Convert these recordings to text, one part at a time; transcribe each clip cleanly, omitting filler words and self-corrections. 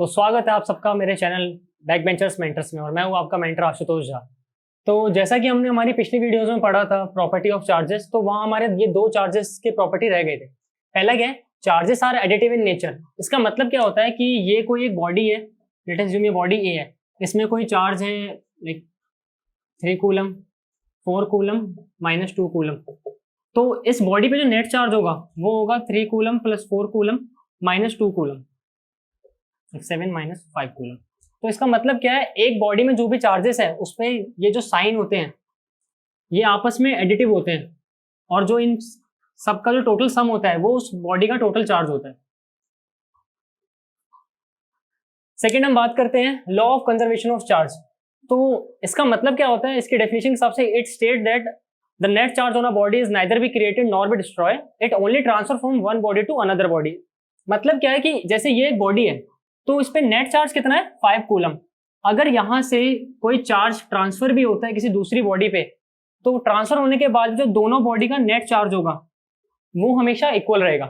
तो स्वागत है आप सबका मेरे चैनल बैक बेंचर्स मेंटर्स में और मैं हूँ आपका मेंटर आशुतोष झा। तो जैसा कि हमने हमारी पिछली वीडियोस में पढ़ा था प्रॉपर्टी ऑफ चार्जेस, तो वहाँ हमारे ये दो चार्जेस के प्रॉपर्टी रह गए थे। पहला क्या है, charges are additive in nature. इसका मतलब क्या होता है कि ये कोई एक बॉडी है, लेट अस अज्यूम ये बॉडी ए है, इसमें कोई चार्ज है लाइक 3 कूलम, 4 कूलम, -2 कूलम। तो इस बॉडी पे जो नेट चार्ज होगा वो होगा 3 coulomb plus 4 coulomb -2 coulomb, 7 - 5 coulomb. तो इसका मतलब क्या है, एक बॉडी में जो भी चार्जेस है उसमें ये जो साइन होते हैं ये आपस में एडिटिव होते हैं, और जो इन सबका जो टोटल सम होता है वो उस बॉडी का टोटल चार्ज होता है। सेकंड हम बात करते हैं law of conservation of charge. तो इसका मतलब क्या होता है, इसकी डेफिनेशन के हिसाब से it state that the net charge on a body is neither be created nor be destroy, it only transfer from one body to another body. मतलब क्या है कि जैसे ये एक बॉडी है तो इस पे नेट चार्ज कितना है, 5 कूलम। अगर यहां से कोई चार्ज ट्रांसफर भी होता है किसी दूसरी बॉडी पे, तो ट्रांसफर होने के बाद जो दोनों बॉडी का नेट चार्ज होगा वो हमेशा इक्वल रहेगा।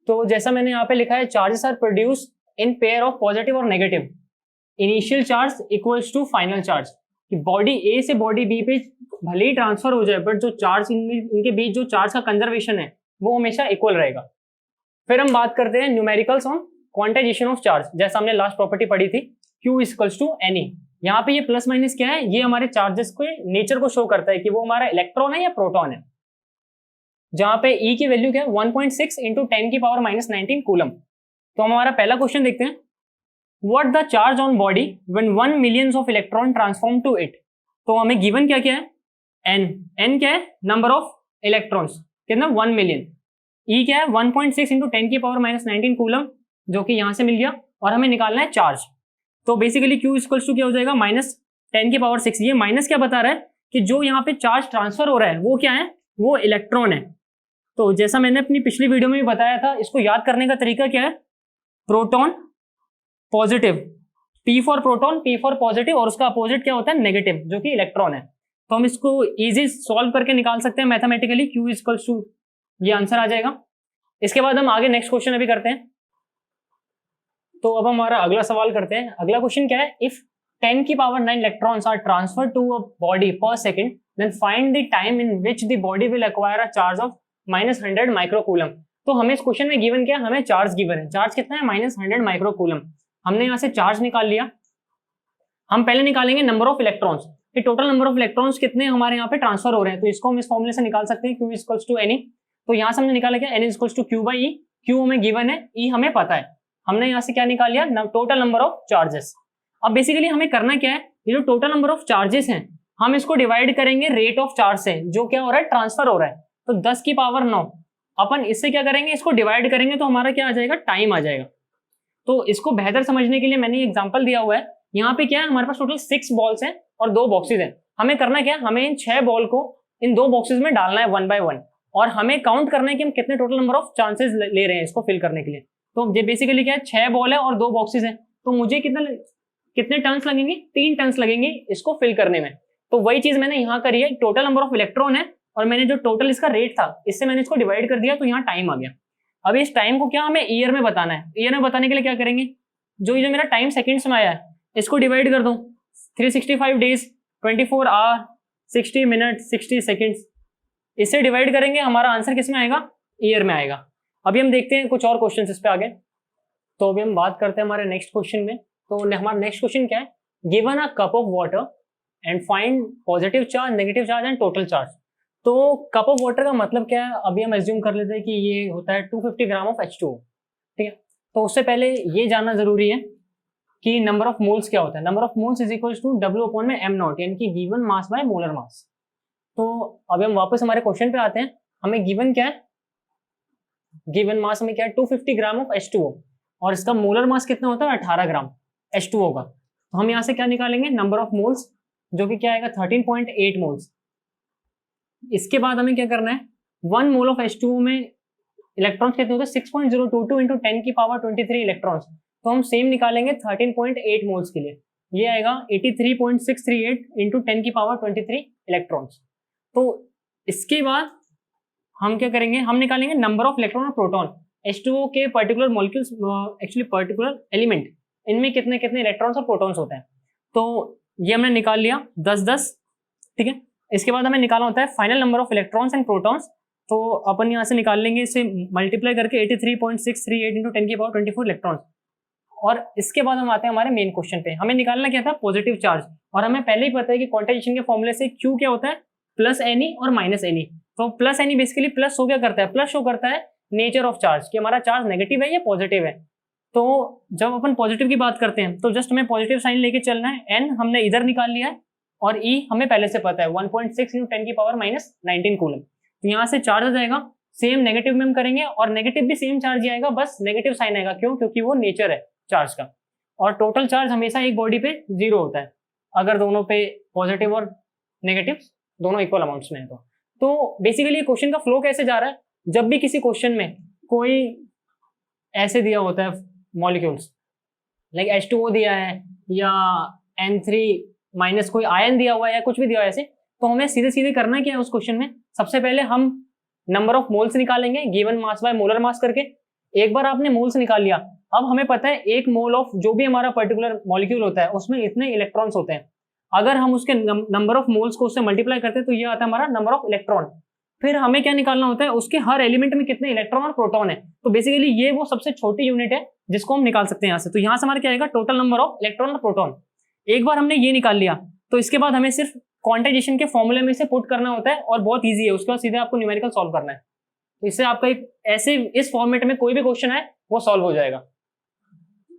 तो जैसा मैंने यहाँ पे लिखा है, charges are produce in pair of positive और negative, initial charge equals to final charge. कि बॉडी ए से बॉडी बी पे भले ही ट्रांसफर हो जाए बट जो चार्ज इनके बीच जो चार्ज का कंजर्वेशन है वो हमेशा इक्वल रहेगा। फिर हम बात करते हैं numericals on quantization of charge. जैसा हमने लास्ट प्रॉपर्टी पढ़ी थी, Q इक्वल्स टू N। यहाँ पे ये प्लस माइनस क्या है, ये हमारे चार्जेस के नेचर को शो करता है कि वो हमारा इलेक्ट्रॉन है या प्रोटॉन है। जहां पे E की वैल्यू क्या है, 1.6 × 10⁻⁻19 कूलम। तो हम हमारा पहला क्वेश्चन देखते हैं, what the charge on body when 1 millions of electron transform to it. तो हमें गिवन क्या क्या है, N क्या है, नंबर ऑफ इलेक्ट्रॉन्स कितना, 1 मिलियन। E क्या है, 1.6 × 10⁻⁻19 कूलम, जो कि यहां से मिल गया, और हमें निकालना है चार्ज। तो बेसिकली Q इक्वल्स टू क्या हो जाएगा, -10⁻6। ये माइनस क्या बता रहा है कि जो यहाँ पे चार्ज ट्रांसफर हो रहा है वो क्या है, वो इलेक्ट्रॉन है। तो जैसा मैंने अपनी पिछली वीडियो में भी बताया था, इसको याद करने का तरीका क्या है, proton positive, P for proton, P for positive, और उसका अपोजिट क्या होता है, नेगेटिव, जो कि इलेक्ट्रॉन है। तो हम इसको इजी सॉल्व करके निकाल सकते हैं मैथमेटिकली। Q इक्वल्स टू ये आंसर आ जाएगा। इसके बाद हम आगे नेक्स्ट क्वेश्चन अभी करते हैं। तो अब हमारा अगला सवाल करते हैं। अगला क्वेश्चन क्या है, if 10⁹ electrons are transferred to a body per second, then find the time in which the body will acquire a charge of -100 microcoulomb. तो हमें इस क्वेश्चन में गिवन क्या है, हमें चार्ज गिवन है। चार्ज कितना है, -100 माइक्रोकूलम। हमने यहाँ से चार्ज निकाल लिया। हम पहले निकालेंगे नंबर ऑफ इलेक्ट्रॉन्स, कि टोटल नंबर ऑफ इलेक्ट्रॉन्स कितने हमारे यहाँ पे ट्रांसफर हो रहे हैं। तो इसको हम इस फॉर्मूले से निकाल सकते हैं, Q इक्वल्स टू N। तो यहाँ से हमने निकाला क्या, N equals to Q/E। Q हमें गिवन है, E हमें पता है। हमने यहाँ से क्या निकाल लिया, टोटल नंबर ऑफ चार्जेस। अब बेसिकली हमें करना क्या है, ये जो टोटल नंबर ऑफ चार्जेस हैं हम इसको डिवाइड करेंगे रेट ऑफ चार्ज से, जो क्या हो रहा है, ट्रांसफर हो रहा है। तो 10⁹ अपन इससे क्या करेंगे, इसको डिवाइड करेंगे तो हमारा क्या आ जाएगा, टाइम आ जाएगा। तो इसको बेहतर समझने के लिए मैंने ये एग्जांपल दिया हुआ है। यहाँ पे क्या है, हमारे पास टोटल 6 बॉल्स हैं और 2 बॉक्सेस हैं। हमें करना क्या है, हमें इन 6 बॉल को इन 2 बॉक्सेस में डालना है 1 बाय 1, और हमें काउंट करना है कि हम कितने टोटल नंबर ऑफ चांसेस ले रहे हैं इसको फिल करने के लिए। तो ये बेसिकली क्या है, 6 बॉल है और 2 बॉक्सेस हैं, तो मुझे कितने टर्न्स लगेंगे, 3 टर्न्स लगेंगे इसको फिल करने में। तो वही चीज मैंने यहाँ करी है, टोटल नंबर ऑफ इलेक्ट्रॉन है और मैंने जो टोटल इसका रेट था इससे मैंने इसको डिवाइड कर दिया, तो यहाँ टाइम आ गया। अब इस टाइम को क्या हमें ईयर में बताना है। ईयर में बताने के लिए क्या करेंगे, जो ये मेरा टाइम सेकंड्स में आया है इसको डिवाइड कर दो, 365 डेज, 24 आवर, 60 मिनट, 60 सेकंड्स, इससे डिवाइड करेंगे, हमारा आंसर किस में आएगा, ईयर में आएगा। अभी हम देखते हैं कुछ और क्वेश्चन इस पे आगे। तो अभी हम बात करते हैं हमारे नेक्स्ट क्वेश्चन में। तो हमारा नेक्स्ट क्वेश्चन क्या है, given a cup of water and find positive charge, negative charge and total charge. तो कप ऑफ वाटर का मतलब क्या है, अभी हम एज्यूम कर लेते हैं कि ये होता है 250 ग्राम ऑफ H2O, ठीक है। तो उससे पहले ये जानना जरूरी है कि नंबर ऑफ मोल्स क्या होता है। Number of moles is equal to W/m0, यानी कि given mass by molar mass. तो अभी हम वापस हमारे क्वेश्चन पे आते हैं। हमें गिवन क्या है, गिवन मास हमें क्या है, 250 ग्राम ऑफ H2O, और इसका मोलर मास कितना होता है, 18 ग्राम H2O का। तो हम यहाँ से क्या निकालेंगे, नंबर ऑफ मोल्स, जो कि क्या आएगा, 13.8 मोल्स। इसके बाद हमें क्या करना है, 1 मोल ऑफ H2O में इलेक्ट्रॉन्स कितने होते हैं, 6.022 × 10⁻23 इलेक्ट्रॉन्स। तो हम सेम निकालेंगे 13.8 मोल्स के लिए, ये आएगा 83.638 × 10⁻23 इलेक्ट्रॉन्स। तो इसके बाद हम क्या करेंगे, हम निकालेंगे नंबर ऑफ इलेक्ट्रॉन और प्रोटॉन H2O के particular molecules, actually particular element इनमें कितने कितने इलेक्ट्रॉन्स और प्रोटॉन्स होते हैं। तो ये हमने निकाल लिया 10-10, ठीक है। इसके बाद हमें निकालना होता है final number of electrons and protons. तो अपन यहाँ से निकाल लेंगे, इसे मल्टीप्लाई करके 83.638 × 10⁻24 इलेक्ट्रॉन्स। और इसके बाद हम आते हैं हमारे मेन क्वेश्चन पे। हमें निकालना क्या था, पॉजिटिव चार्ज। और हमें पहले ही पता है कि क्वांटाइजेशन के फॉर्मूले से Q क्या होता है, +Ne और -Ne। तो +Ne बेसिकली प्लस शो क्या करता है, प्लस शो करता है नेचर ऑफ चार्ज, कि हमारा चार्ज नेगेटिव है या पॉजिटिव है। तो जब अपन पॉजिटिव की बात करते हैं तो जस्ट हमें पॉजिटिव साइन लेके चलना है। N हमने इधर निकाल लिया है और E हमें पहले से पता है 1.6 × 10⁻−19 कूलम। तो यहाँ से चार्ज आ जाएगा, सेम नेगेटिव में हम करेंगे और नेगेटिव भी सेम चार्ज ही आएगा, बस नेगेटिव साइन आएगा। क्यों? क्योंकि वो नेचर है चार्ज का। और टोटल चार्ज हमेशा एक बॉडी पे 0 होता है अगर दोनों पे पॉजिटिव और नेगेटिव दोनों इक्वल अमाउंट्स में है। तो बेसिकली क्वेश्चन का फ्लो कैसे जा रहा है, जब भी किसी क्वेश्चन में कोई ऐसे दिया होता है मॉलिक्यूल्स, लाइक H2O दिया है या N3- कोई आयन दिया हुआ है या कुछ भी दिया हुआ है ऐसे, तो हमें सीधे सीधे करना क्या है उस क्वेश्चन में, सबसे पहले हम नंबर ऑफ मोल्स निकालेंगे गिवन मास बाय मोलर मास करके। एक बार आपने मोल्स निकाल लिया, अब हमें पता है एक मोल ऑफ जो भी हमारा पर्टिकुलर मॉलिक्यूल होता है उसमें इतने इलेक्ट्रॉन्स होते हैं। अगर हम उसके नंबर ऑफ मोल्स को उससे मल्टीप्लाई करते हैं तो ये आता है हमारा नंबर ऑफ इलेक्ट्रॉन। फिर हमें क्या निकालना होता है, उसके हर एलिमेंट में कितने इलेक्ट्रॉन और प्रोटॉन है। तो बेसिकली ये वो सबसे छोटी यूनिट है जिसको हम निकाल सकते हैं यहाँ से। तो यहाँ से हमारा क्या आएगा, टोटल नंबर ऑफ इलेक्ट्रॉन और प्रोटॉन। एक बार हमने ये निकाल लिया तो इसके बाद हमें सिर्फ क्वांटाइजेशन के फॉर्मूले में से पुट करना होता है और बहुत ईजी है, उसके बाद सीधे आपको न्यूमेरिकल सॉल्व करना है। तो इससे आपका एक ऐसे इस फॉर्मेट में कोई भी क्वेश्चन है वो सॉल्व हो जाएगा।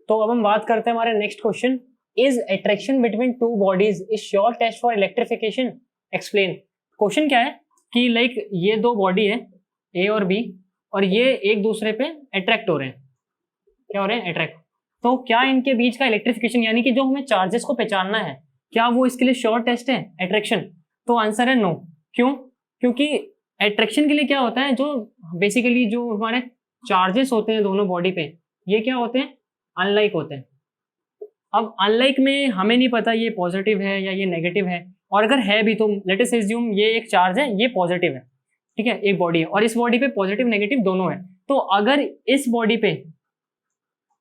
तो अब हम बात करते हैं हमारे next question, is attraction between two bodies is sure test for electrification, explain. Question क्या है कि लाइक ये दो बॉडी है ए और बी और ये एक दूसरे पे अट्रैक्ट हो रहे हैं। क्या हो रहे हैं, अट्रैक्ट। तो क्या इनके बीच का इलेक्ट्रिफिकेशन यानी कि जो हमें चार्जेस को पहचानना है, क्या वो इसके लिए श्योर टेस्ट है अट्रैक्शन? तो आंसर है नो। क्यों? क्योंकि अट्रैक्शन के लिए क्या होता है, जो बेसिकली जो हमारे चार्जेस होते हैं दोनों बॉडी पे, ये क्या होते हैं, अनलाइक होते हैं। अब अनलाइक में हमें नहीं पता ये पॉजिटिव है या ये नेगेटिव है, और अगर है भी तो लेट अस अज्यूम ये एक चार्ज है, ये पॉजिटिव है, ठीक है, एक बॉडी है और इस बॉडी पे पॉजिटिव नेगेटिव दोनों है। तो अगर इस बॉडी पे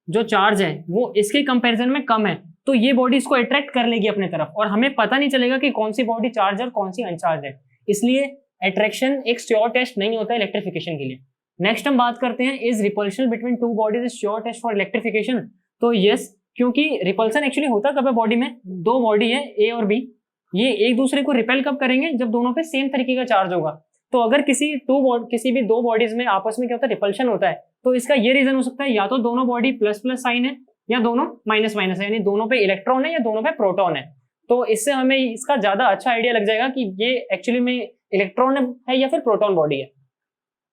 जो चार्ज है वो इसके कंपैरिजन में कम है तो ये बॉडी इसको अट्रैक्ट कर लेगी अपने तरफ और हमें पता नहीं चलेगा कि कौन सी बॉडी चार्ज है और कौन सी अनचार्ज है। इसलिए अट्रैक्शन एक श्योर टेस्ट नहीं होता है इलेक्ट्रिफिकेशन के लिए। नेक्स्ट हम बात करते हैं, is repulsion between two bodies is sure test for electrification. तो यस, क्योंकि रिपल्सन एक्चुअली होता कब है बॉडी में, दो बॉडी है ए और बी, ये एक दूसरे को रिपेल कब करेंगे, जब दोनों पे सेम तरीके का चार्ज होगा। तो अगर किसी भी दो बॉडीज में आपस में क्या होता है, रिपल्शन होता है, तो इसका ये रीजन हो सकता है या तो दोनों बॉडी प्लस प्लस साइन है या दोनों माइनस माइनस है, यानी दोनों पे इलेक्ट्रॉन है या दोनों पे प्रोटॉन है। तो इससे हमें इसका ज्यादा अच्छा आइडिया लग जाएगा कि ये एक्चुअली में इलेक्ट्रॉन है या फिर प्रोटॉन बॉडी है।